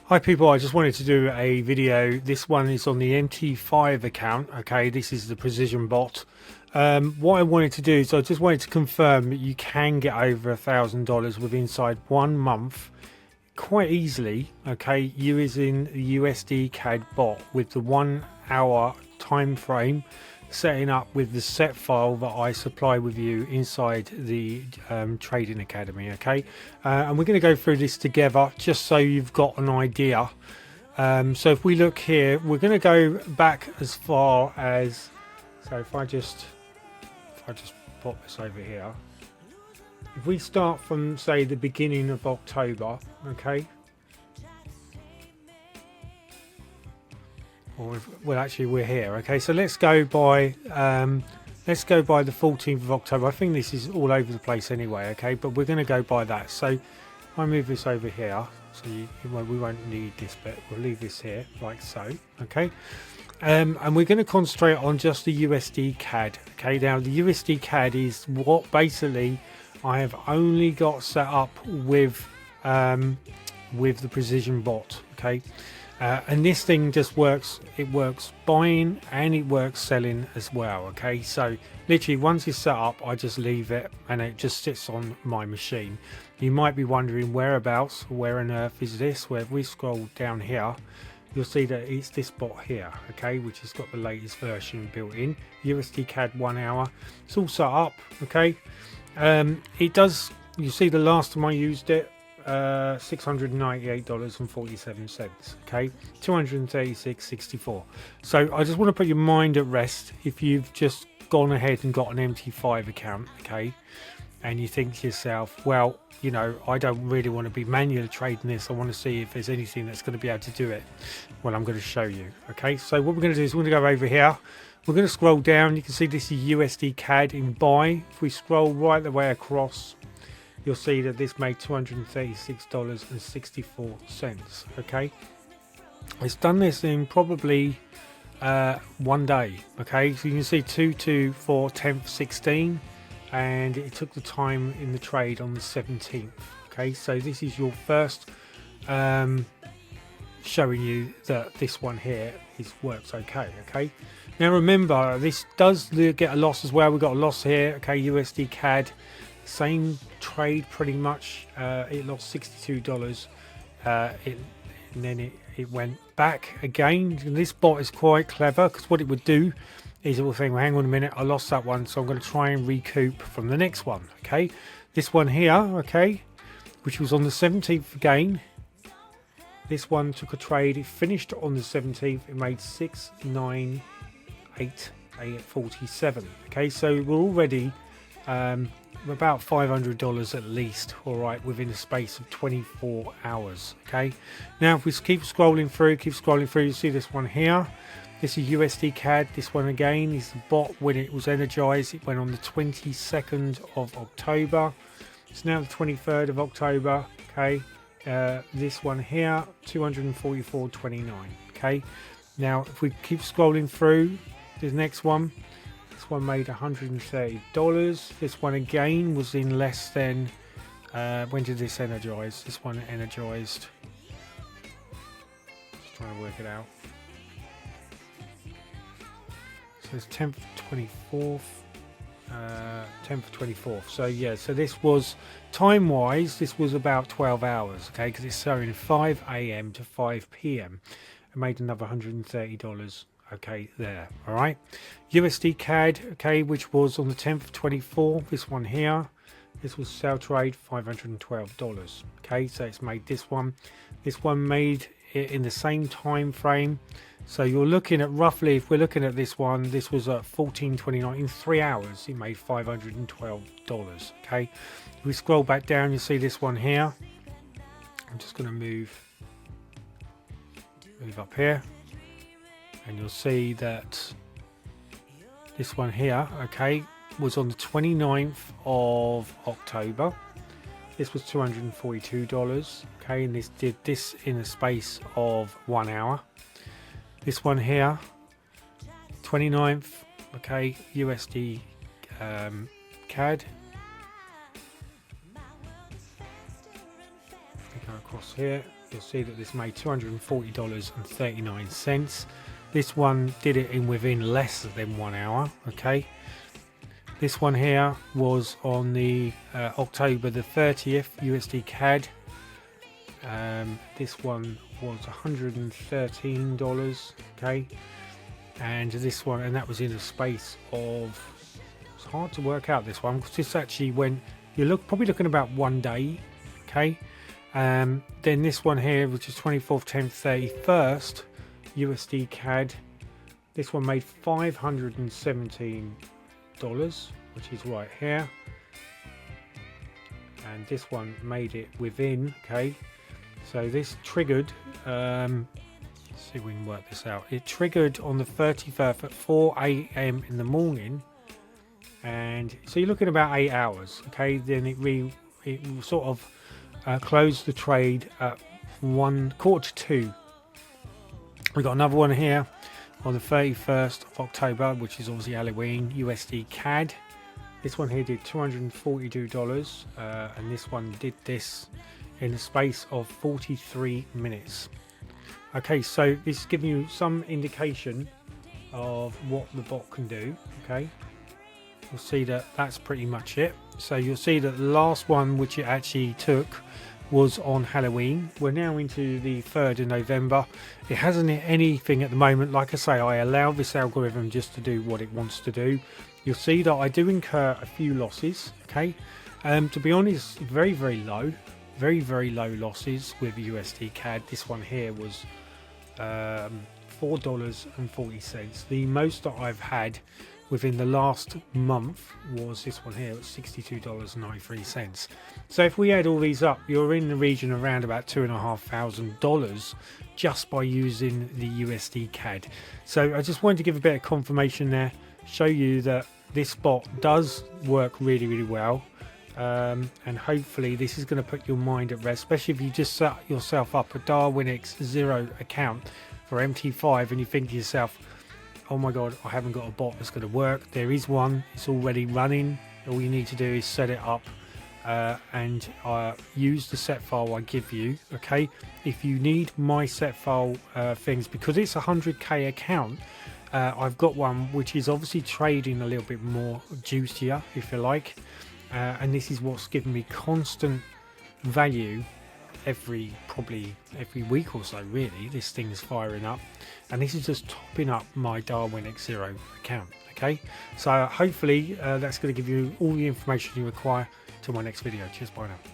Hi people, I just wanted to do a video. This one is on the MT5 account. Okay, this is the precision bot. What I wanted to do is I just wanted to confirm that you can get over $1,000 with inside 1 month quite easily, okay, using the USDCAD bot with the 1 hour time frame, setting up with the set file that I supply with you inside the Trading Academy. Okay, and we're going to go through this together just so you've got an idea. So if we look here, we're going to go back as far as, so if I just pop this over here, if we start from say the beginning of October, okay, or well actually we're here, okay, so let's go by the 14th of October. I think this is all over the place anyway, okay, but we're going to go by that. So I move this over here, so we won't need this bit, we'll leave this here like so, okay. And we're going to concentrate on just the USDCAD. Okay, now the USDCAD is what basically I have only got set up with the precision bot. Okay, and this thing just works. It works buying and it works selling as well. Okay, so literally once it's set up, I just leave it and it just sits on my machine. You might be wondering whereabouts, where on earth is this? Where if we scroll down here, you'll see that it's this bot here, okay, which has got the latest version built in. USDCAD 1 hour. It's all set up, okay. It does, you see the last time I used it, $698.47, okay, 236.64. So I just want to put your mind at rest if you've just gone ahead and got an MT5 account, okay, and you think to yourself, well, you know, I don't really want to be manually trading this. I want to see if there's anything that's going to be able to do it. Well, I'm going to show you. Okay, so what we're going to do is we're going to go over here. We're going to scroll down. You can see this is USDCAD in buy. If we scroll right the way across, you'll see that this made $236.64. Okay, it's done this in probably 1 day. Okay, so you can see 2/4/10/16. And it took the time in the trade on the 17th. Okay, so this is your first showing you that this one here works okay. Okay, now remember this does get a loss as well. We've got a loss here. Okay, USDCAD, same trade pretty much. It lost $62. And then it went back again. And this bot is quite clever because what it would do is it will think, well, hang on a minute, I lost that one, so I'm going to try and recoup from the next one. Okay, this one here, okay, which was on the 17th again. This one took a trade, it finished on the 17th, it made 698.47. Okay, so we're already about $500 at least, all right, within a space of 24 hours. Okay, now if we keep scrolling through, you see this one here. This is USDCAD. This one again is the bot. When it was energized, it went on the 22nd of October. It's now the 23rd of October. Okay, this one here, 244.29. Okay, now if we keep scrolling through, this next one, this one made $130. This one again was in less than. When did this energize? This one energized. Just trying to work it out. So it's 10th, 24th. So yeah, so this was time wise, this was about 12 hours, okay, because it's showing 5 AM to 5 PM. I made another $130, okay, there. All right, USDCAD, okay, which was on the 10th, 24th. This one here, this was sell trade, $512. Okay, so it's made this one. This one made it in the same time frame. So you're looking at roughly, if we're looking at this one, this was at 14.29 in 3 hours. It made $512. Okay, if we scroll back down, you see this one here. I'm just going to move up here, and you'll see that this one here, okay, was on the 29th of October. This was $242. Okay, and this did this in a space of 1 hour. This one here, 29th, okay, USD CAD. We go across here, you'll see that this made $240.39. This one did it in within less than 1 hour. Okay, this one here was on the October the 30th USDCAD. This one was $113. Okay, and this one, and that was in a space of, it's hard to work out this one because this actually went, you're probably looking about 1 day. Okay, then this one here, which is 24th 10th 31st USDCAD, this one made $517, which is right here, and this one made it within. Okay, so this triggered, let's see if we can work this out. It triggered on the 31st at 4 AM in the morning, and so you're looking about 8 hours. Okay, then it sort of closed the trade at 1:45. We got another one here on the 31st of October, which is obviously Halloween, USDCAD. This one here did $242, and this one did this in the space of 43 minutes. Okay, so this is giving you some indication of what the bot can do. Okay, you'll see that that's pretty much it. So you'll see that the last one which it actually took was on Halloween. We're now into the 3rd of November. It hasn't hit anything at the moment. Like I say, I allow this algorithm just to do what it wants to do. You'll see that I do incur a few losses. Okay, to be honest, very low, very low losses with USDCAD. This one here was $4.40. The most that I've had within the last month was this one here at $62.93. So if we add all these up, you're in the region around about $2,500 just by using the USDCAD. So I just wanted to give a bit of confirmation there, show you that this bot does work really well, and hopefully this is going to put your mind at rest, especially if you just set yourself up a Darren X0 account for MT5 and you think to yourself, oh my god, I haven't got a bot that's going to work. There is one, it's already running. All you need to do is set it up and use the set file I give you. Okay, if you need my set file things, because it's a 100k account, I've got one which is obviously trading a little bit more juicier, if you like, and this is what's given me constant value probably every week or so. Really, this thing's firing up, and this is just topping up my Darren X0 account. Okay, so hopefully that's going to give you all the information you require till my next video. Cheers, bye now.